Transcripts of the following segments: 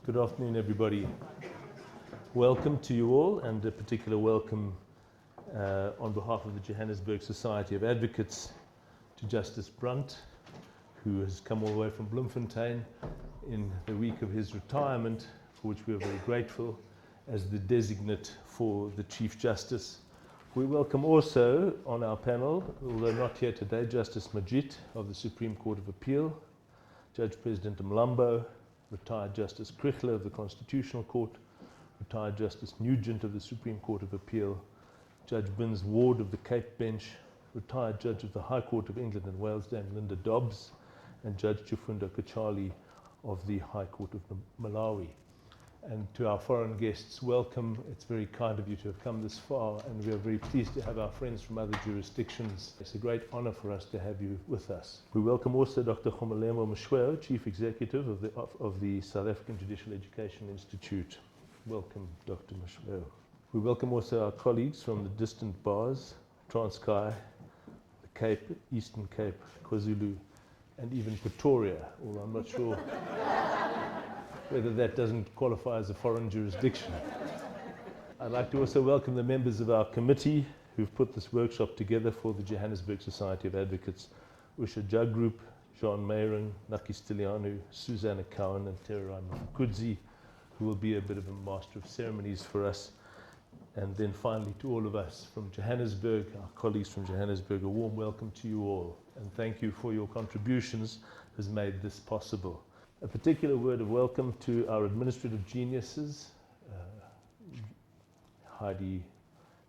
Good afternoon, everybody. Welcome to you all, and a particular welcome on behalf of the Johannesburg Society of Advocates to Justice Brunt, who has come all the way from Bloemfontein in the week of his retirement, for which we are very grateful, as the designate for the Chief Justice. We welcome also on our panel, although not here today, Justice Majid of the Supreme Court of Appeal, Judge President Mlambo, retired Justice Krichler of the Constitutional Court, retired Justice Nugent of the Supreme Court of Appeal, Judge Binns Ward of the Cape Bench, retired Judge of the High Court of England and Wales, Dame Linda Dobbs, and Judge Chifundo Kachali of the High Court of Malawi. And to our foreign guests, welcome. It's very kind of you to have come this far, and we are very pleased to have our friends from other jurisdictions. It's a great honor for us to have you with us. We welcome also Dr. Gomalemo Mshweo, Chief Executive of the South African Judicial Education Institute. Welcome, Dr. Mshweo. We welcome also our colleagues from the distant bars, Transkei, the Cape, Eastern Cape, KwaZulu, and even Pretoria, although I'm not sure whether that doesn't qualify as a foreign jurisdiction. I'd like to also welcome the members of our committee who've put this workshop together for the Johannesburg Society of Advocates, Usha Jug Group, Jean Meyering, Naki Stilianu, Susanna Cowan, and Terai Mfukudzi, who will be a bit of a master of ceremonies for us. And then finally, to all of us from Johannesburg, our colleagues from Johannesburg, a warm welcome to you all. And thank you for your contributions has made this possible. A particular word of welcome to our administrative geniuses, Heidi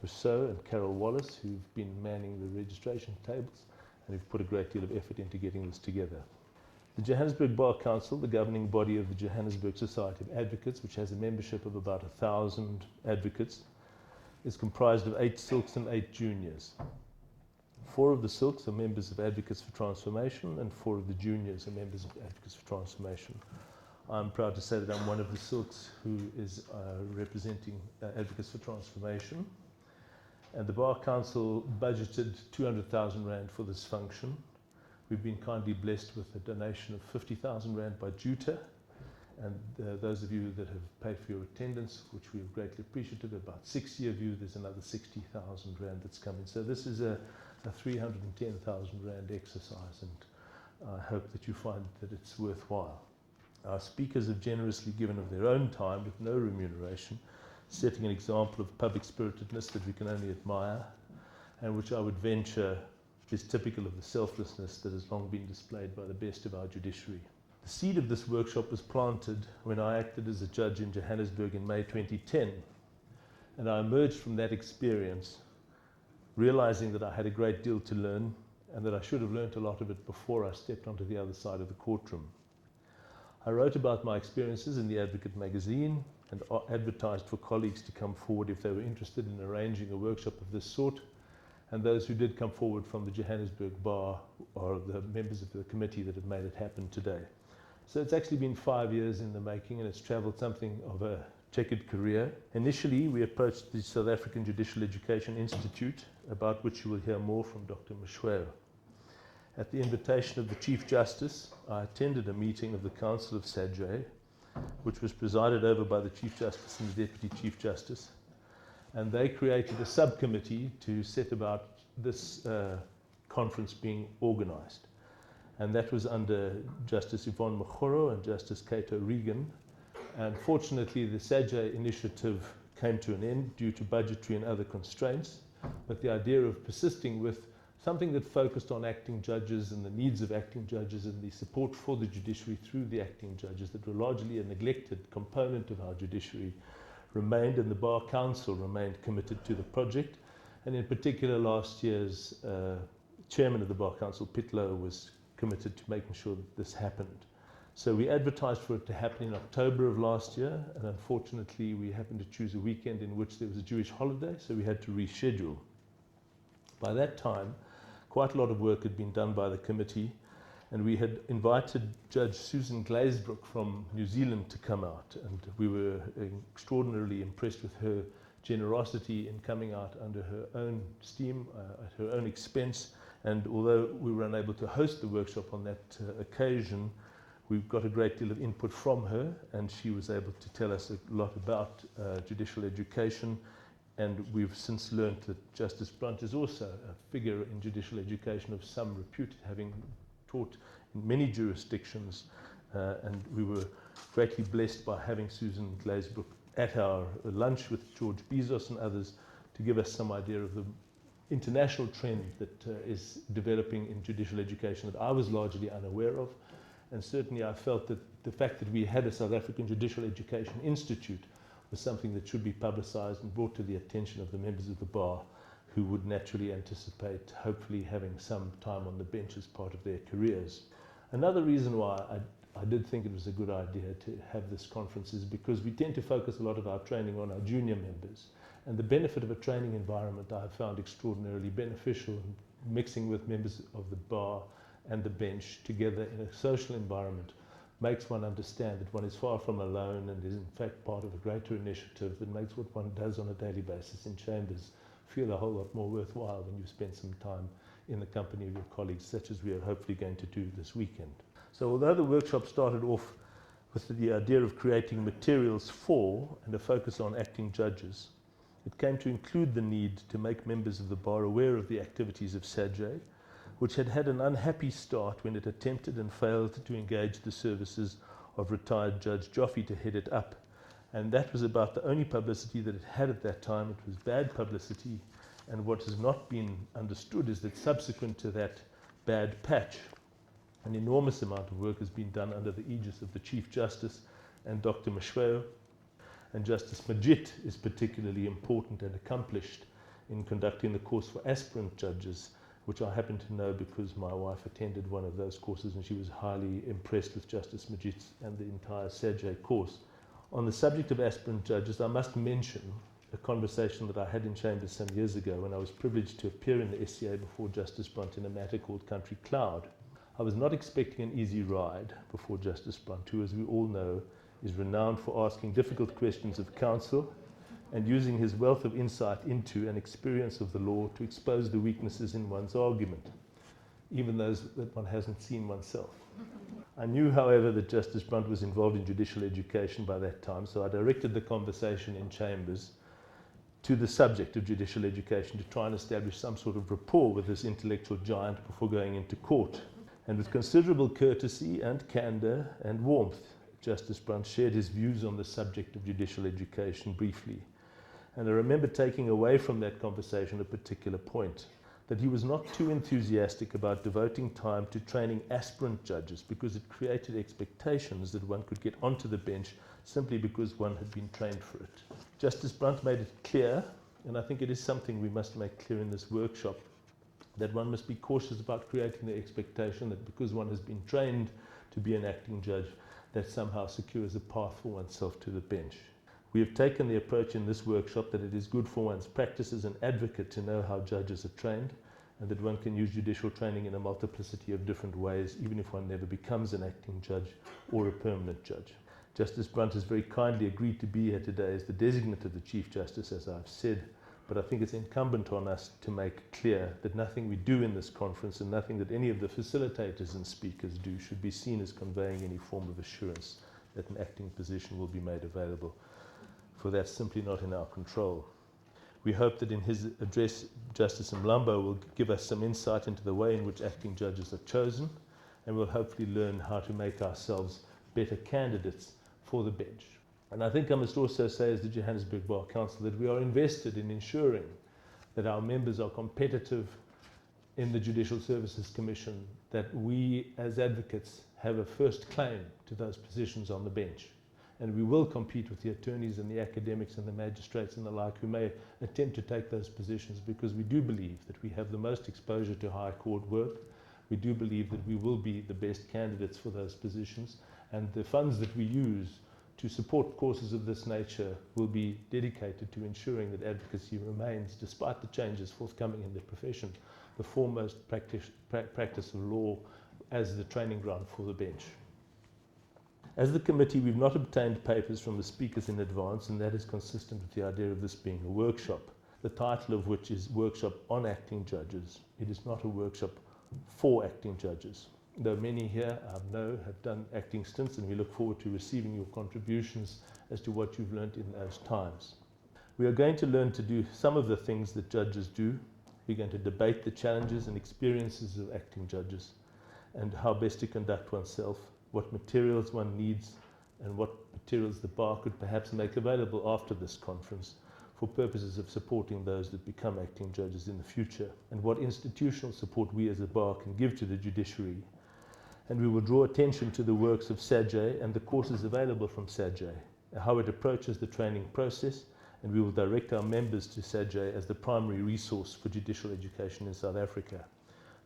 Rousseau and Carol Wallace, who've been manning the registration tables and who've put a great deal of effort into getting this together. The Johannesburg Bar Council, the governing body of the Johannesburg Society of Advocates, which has a membership of about 1,000 advocates, is comprised of 8 silks and 8 juniors. 4 of the silks are members of Advocates for Transformation, and 4 of the juniors are members of Advocates for Transformation. I'm proud to say that I'm one of the silks who is representing Advocates for Transformation. And the Bar Council budgeted 200,000 Rand for this function. We've been kindly blessed with a donation of 50,000 Rand by JUTA. And those of you that have paid for your attendance, which we are greatly appreciative, about 60 of you, there's another 60,000 Rand that's come in. So this is a 310,000 Rand exercise, and I hope that you find that it's worthwhile. Our speakers have generously given of their own time with no remuneration, setting an example of public spiritedness that we can only admire, and which I would venture is typical of the selflessness that has long been displayed by the best of our judiciary. The seed of this workshop was planted when I acted as a judge in Johannesburg in May 2010, and I emerged from that experience realizing that I had a great deal to learn and that I should have learnt a lot of it before I stepped onto the other side of the courtroom. I wrote about my experiences in the Advocate magazine and advertised for colleagues to come forward if they were interested in arranging a workshop of this sort, and those who did come forward from the Johannesburg Bar are the members of the committee that have made it happen today. So it's actually been 5 years in the making, and it's travelled something of a checkered career. Initially, we approached the South African Judicial Education Institute, about which you will hear more from Dr. Mshweo. At the invitation of the Chief Justice, I attended a meeting of the Council of SADJ, which was presided over by the Chief Justice and the Deputy Chief Justice, and they created a subcommittee to set about this conference being organised. And that was under Justice Yvonne Mokgoro and Justice Cato Regan. And fortunately, the SADJ initiative came to an end due to budgetary and other constraints. But the idea of persisting with something that focused on acting judges and the needs of acting judges and the support for the judiciary through the acting judges that were largely a neglected component of our judiciary remained, and the Bar Council remained committed to the project. And in particular, last year's chairman of the Bar Council, Pitlow, was committed to making sure that this happened. So we advertised for it to happen in October of last year, and unfortunately we happened to choose a weekend in which there was a Jewish holiday, so we had to reschedule. By that time, quite a lot of work had been done by the committee, and we had invited Judge Susan Glazebrook from New Zealand to come out, and we were extraordinarily impressed with her generosity in coming out under her own steam, at her own expense. And although we were unable to host the workshop on that occasion, We've got a great deal of input from her, and she was able to tell us a lot about judicial education, and we've since learnt that Justice Brunt is also a figure in judicial education of some repute, having taught in many jurisdictions, and we were greatly blessed by having Susan Glazebrook at our lunch with George Bezos and others to give us some idea of the international trend that is developing in judicial education that I was largely unaware of. And certainly I felt that the fact that we had a South African Judicial Education Institute was something that should be publicised and brought to the attention of the members of the bar, who would naturally anticipate hopefully having some time on the bench as part of their careers. Another reason why I did think it was a good idea to have this conference is because we tend to focus a lot of our training on our junior members. And the benefit of a training environment I have found extraordinarily beneficial, mixing with members of the bar and the bench together in a social environment makes one understand that one is far from alone and is in fact part of a greater initiative that makes what one does on a daily basis in chambers feel a whole lot more worthwhile when you spend some time in the company of your colleagues, such as we are hopefully going to do this weekend. So although the workshop started off with the idea of creating materials for and a focus on acting judges, it came to include the need to make members of the bar aware of the activities of SAJE, which had had an unhappy start when it attempted and failed to engage the services of retired Judge Joffe to head it up. And that was about the only publicity that it had at that time. It was bad publicity, and what has not been understood is that subsequent to that bad patch, an enormous amount of work has been done under the aegis of the Chief Justice and Dr. Mashweo, and Justice Majid is particularly important and accomplished in conducting the course for aspirant judges, which I happen to know because my wife attended one of those courses and she was highly impressed with Justice Majid and the entire SAJE course. On the subject of aspirant judges, I must mention a conversation that I had in chambers some years ago when I was privileged to appear in the SCA before Justice Brunt in a matter called Country Cloud. I was not expecting an easy ride before Justice Brunt, who, as we all know, is renowned for asking difficult questions of counsel and using his wealth of insight into and experience of the law to expose the weaknesses in one's argument, even those that one hasn't seen oneself. I knew, however, that Justice Brunt was involved in judicial education by that time, so I directed the conversation in chambers to the subject of judicial education to try and establish some sort of rapport with this intellectual giant before going into court. And with considerable courtesy and candour and warmth, Justice Brunt shared his views on the subject of judicial education briefly. And I remember taking away from that conversation a particular point, that he was not too enthusiastic about devoting time to training aspirant judges because it created expectations that one could get onto the bench simply because one had been trained for it. Justice Brunt made it clear, and I think it is something we must make clear in this workshop, that one must be cautious about creating the expectation that because one has been trained to be an acting judge, that somehow secures a path for oneself to the bench. We have taken the approach in this workshop that it is good for one's practice as an advocate to know how judges are trained, and that one can use judicial training in a multiplicity of different ways, even if one never becomes an acting judge or a permanent judge. Justice Brunt has very kindly agreed to be here today as the designate of the Chief Justice, as I've said, but I think it's incumbent on us to make clear that nothing we do in this conference and nothing that any of the facilitators and speakers do should be seen as conveying any form of assurance that an acting position will be made available, for that's simply not in our control. We hope that in his address, Justice Mlambo will give us some insight into the way in which acting judges are chosen, and we'll hopefully learn how to make ourselves better candidates for the bench. And I think I must also say, as the Johannesburg Bar Council, that we are invested in ensuring that our members are competitive in the Judicial Services Commission, that we as advocates have a first claim to those positions on the bench. And we will compete with the attorneys and the academics and the magistrates and the like who may attempt to take those positions, because we do believe that we have the most exposure to high court work. We do believe that we will be the best candidates for those positions, and the funds that we use to support courses of this nature will be dedicated to ensuring that advocacy remains, despite the changes forthcoming in the profession, the foremost practice of law as the training ground for the bench. As the committee, we've not obtained papers from the speakers in advance, and that is consistent with the idea of this being a workshop, the title of which is Workshop on Acting Judges. It is not a workshop for acting judges. though many here I know have done acting stints, and we look forward to receiving your contributions as to what you've learnt in those times. We are going to learn to do some of the things that judges do. We're going to debate the challenges and experiences of acting judges and how best to conduct oneself, what materials one needs, and what materials the bar could perhaps make available after this conference for purposes of supporting those that become acting judges in the future, and what institutional support we as a bar can give to the judiciary. And we will draw attention to the works of SAJE and the courses available from SAJE, how it approaches the training process, and we will direct our members to SAJE as the primary resource for judicial education in South Africa.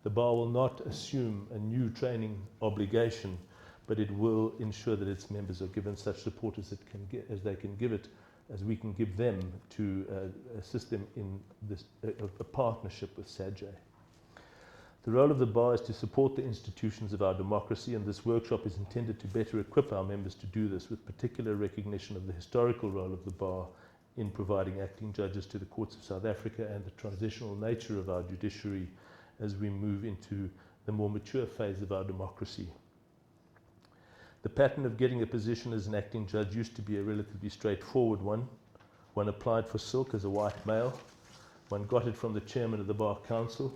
The bar will not assume a new training obligation, but it will ensure that its members are given such support as they can give it, as we can give them to assist them in this a partnership with SAJE. The role of the bar is to support the institutions of our democracy, and this workshop is intended to better equip our members to do this, with particular recognition of the historical role of the bar in providing acting judges to the courts of South Africa and the transitional nature of our judiciary as we move into the more mature phase of our democracy. The pattern of getting a position as an acting judge used to be a relatively straightforward one. One applied for silk as a white male. One got it from the chairman of the Bar Council,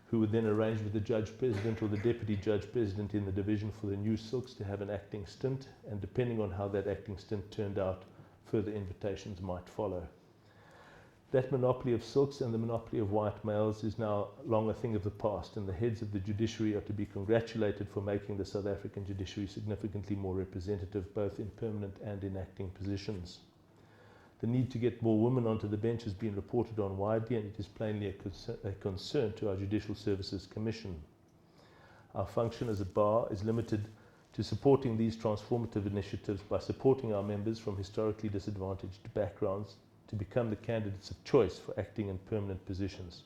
who would then arrange with the judge president or the deputy judge president in the division for the new silks to have an acting stint, and depending on how that acting stint turned out, further invitations might follow. That monopoly of silks and the monopoly of white males is now long a thing of the past, and the heads of the judiciary are to be congratulated for making the South African judiciary significantly more representative, both in permanent and in acting positions. The need to get more women onto the bench has been reported on widely, and it is plainly a concern to our Judicial Services Commission. Our function as a bar is limited to supporting these transformative initiatives by supporting our members from historically disadvantaged backgrounds to become the candidates of choice for acting and permanent positions.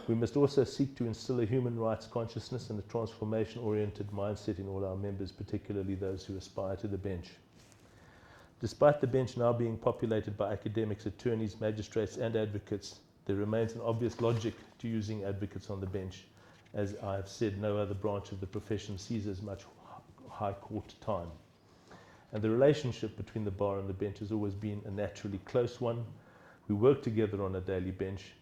We must also seek to instill a human rights consciousness and a transformation-oriented mindset in all our members, particularly those who aspire to the bench. Despite the bench now being populated by academics, attorneys, magistrates and advocates, there remains an obvious logic to using advocates on the bench. As I have said, no other branch of the profession sees as much high court time. And the relationship between the bar and the bench has always been a naturally close one. We work together on a daily bench.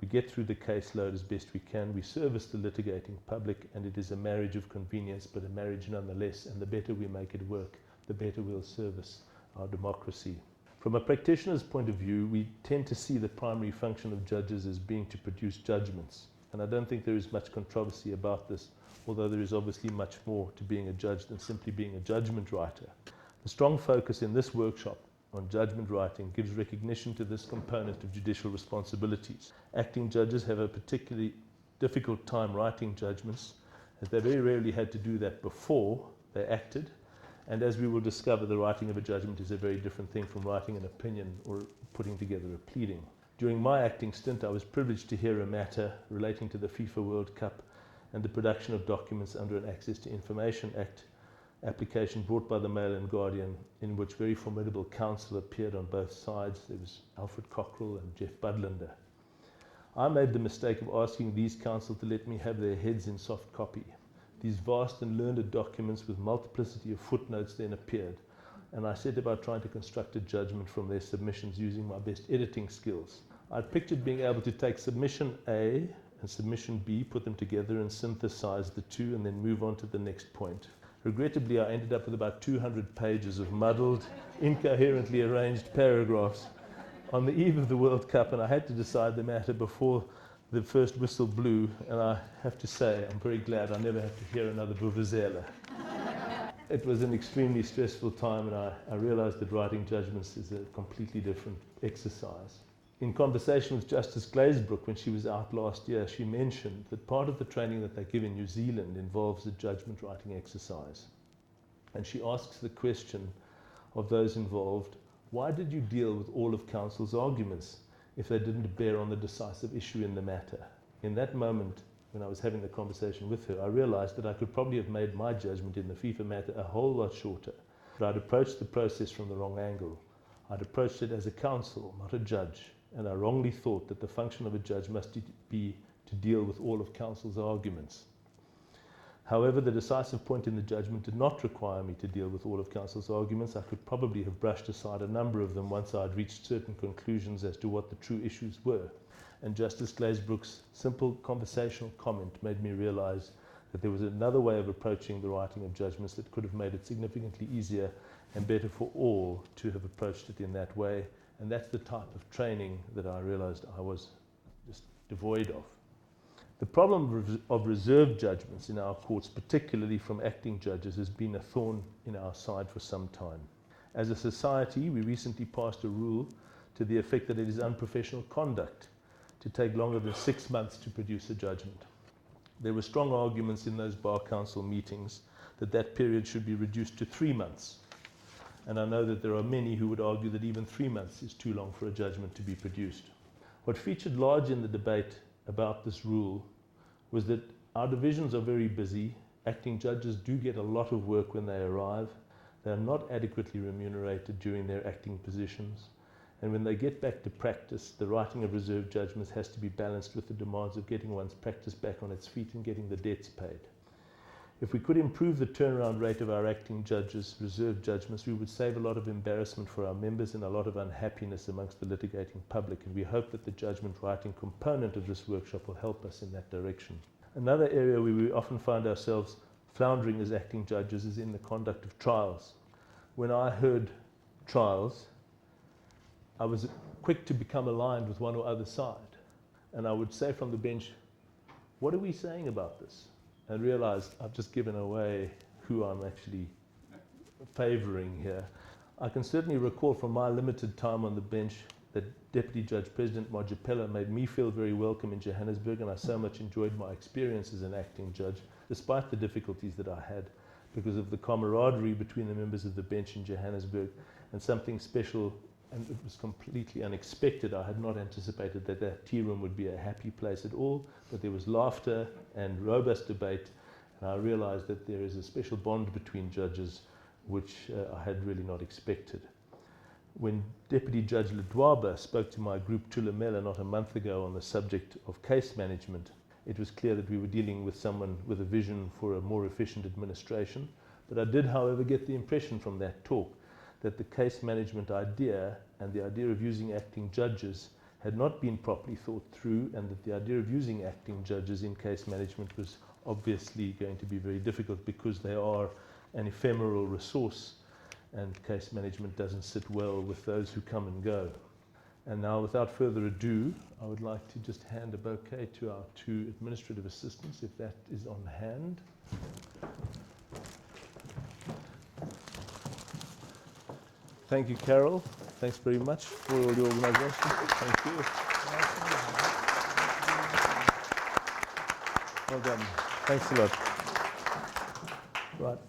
We get through the caseload as best we can. We service the litigating public, and it is a marriage of convenience, but a marriage nonetheless. And the better we make it work, the better we'll service our democracy. From a practitioner's point of view, we tend to see the primary function of judges as being to produce judgments. And I don't think there is much controversy about this, although there is obviously much more to being a judge than simply being a judgment writer. The strong focus in this workshop on judgment writing gives recognition to this component of judicial responsibilities. Acting judges have a particularly difficult time writing judgments, as they very rarely had to do that before they acted. And as we will discover, the writing of a judgment is a very different thing from writing an opinion or putting together a pleading. During my acting stint, I was privileged to hear a matter relating to the FIFA World Cup and the production of documents under an Access to Information Act application brought by the Mail and Guardian, in which very formidable counsel appeared on both sides. There was Alfred Cockrell and Jeff Budlander. I made the mistake of asking these counsel to let me have their heads in soft copy. These vast and learned documents with multiplicity of footnotes then appeared, and I set about trying to construct a judgment from their submissions using my best editing skills. I pictured being able to take submission A and submission B, put them together and synthesize the two, and then move on to the next point. Regrettably, I ended up with about 200 pages of muddled, incoherently arranged paragraphs on the eve of the World Cup, and I had to decide the matter before the first whistle blew, and I have to say I'm very glad I never had to hear another Vuvuzela. It was an extremely stressful time, and I realized that writing judgments is a completely different exercise. In conversation with Justice Glazebrook when she was out last year, she mentioned that part of the training that they give in New Zealand involves a judgment writing exercise. And she asks the question of those involved, why did you deal with all of counsel's arguments if they didn't bear on the decisive issue in the matter? In that moment, when I was having the conversation with her, I realized that I could probably have made my judgment in the FIFA matter a whole lot shorter, but I'd approached the process from the wrong angle. I'd approached it as a counsel, not a judge, and I wrongly thought that the function of a judge must be to deal with all of counsel's arguments. However, the decisive point in the judgment did not require me to deal with all of counsel's arguments. I could probably have brushed aside a number of them once I had reached certain conclusions as to what the true issues were. And Justice Glazebrook's simple conversational comment made me realize that there was another way of approaching the writing of judgments that could have made it significantly easier and better for all to have approached it in that way. And that's the type of training that I realized I was just devoid of. The problem of reserved judgments in our courts, particularly from acting judges, has been a thorn in our side for some time. As a society, we recently passed a rule to the effect that it is unprofessional conduct to take longer than 6 months to produce a judgment. There were strong arguments in those Bar Council meetings that that period should be reduced to 3 months. And I know that there are many who would argue that even 3 months is too long for a judgment to be produced. What featured large in the debate about this rule was that our divisions are very busy. Acting judges do get a lot of work when they arrive. They are not adequately remunerated during their acting positions. And when they get back to practice, the writing of reserved judgments has to be balanced with the demands of getting one's practice back on its feet and getting the debts paid. If we could improve the turnaround rate of our acting judges' reserved judgments, we would save a lot of embarrassment for our members and a lot of unhappiness amongst the litigating public, and we hope that the judgment writing component of this workshop will help us in that direction. Another area where we often find ourselves floundering as acting judges is in the conduct of trials. When I heard trials, I was quick to become aligned with one or other side, and I would say from the bench, "What are we saying about this?" and realized I've just given away who I'm actually favoring here. I can certainly recall from my limited time on the bench that Deputy Judge President Majapela made me feel very welcome in Johannesburg, and I so much enjoyed my experience as an acting judge, despite the difficulties that I had, because of the camaraderie between the members of the bench in Johannesburg, and something special, and it was completely unexpected. I had not anticipated that that tea room would be a happy place at all, but there was laughter and robust debate, and I realized that there is a special bond between judges which I had really not expected. When Deputy Judge Ledwaba spoke to my group Tulamela not a month ago on the subject of case management, it was clear that we were dealing with someone with a vision for a more efficient administration, but I did, however, get the impression from that talk that the case management idea and the idea of using acting judges had not been properly thought through, and that the idea of using acting judges in case management was obviously going to be very difficult because they are an ephemeral resource, and case management doesn't sit well with those who come and go. And now, without further ado, I would like to just hand a bouquet to our 2 administrative assistants, if that is on hand. Thank you, Carol. Thanks very much for all the organisation. Thank you. Well done. Thanks a lot. Right.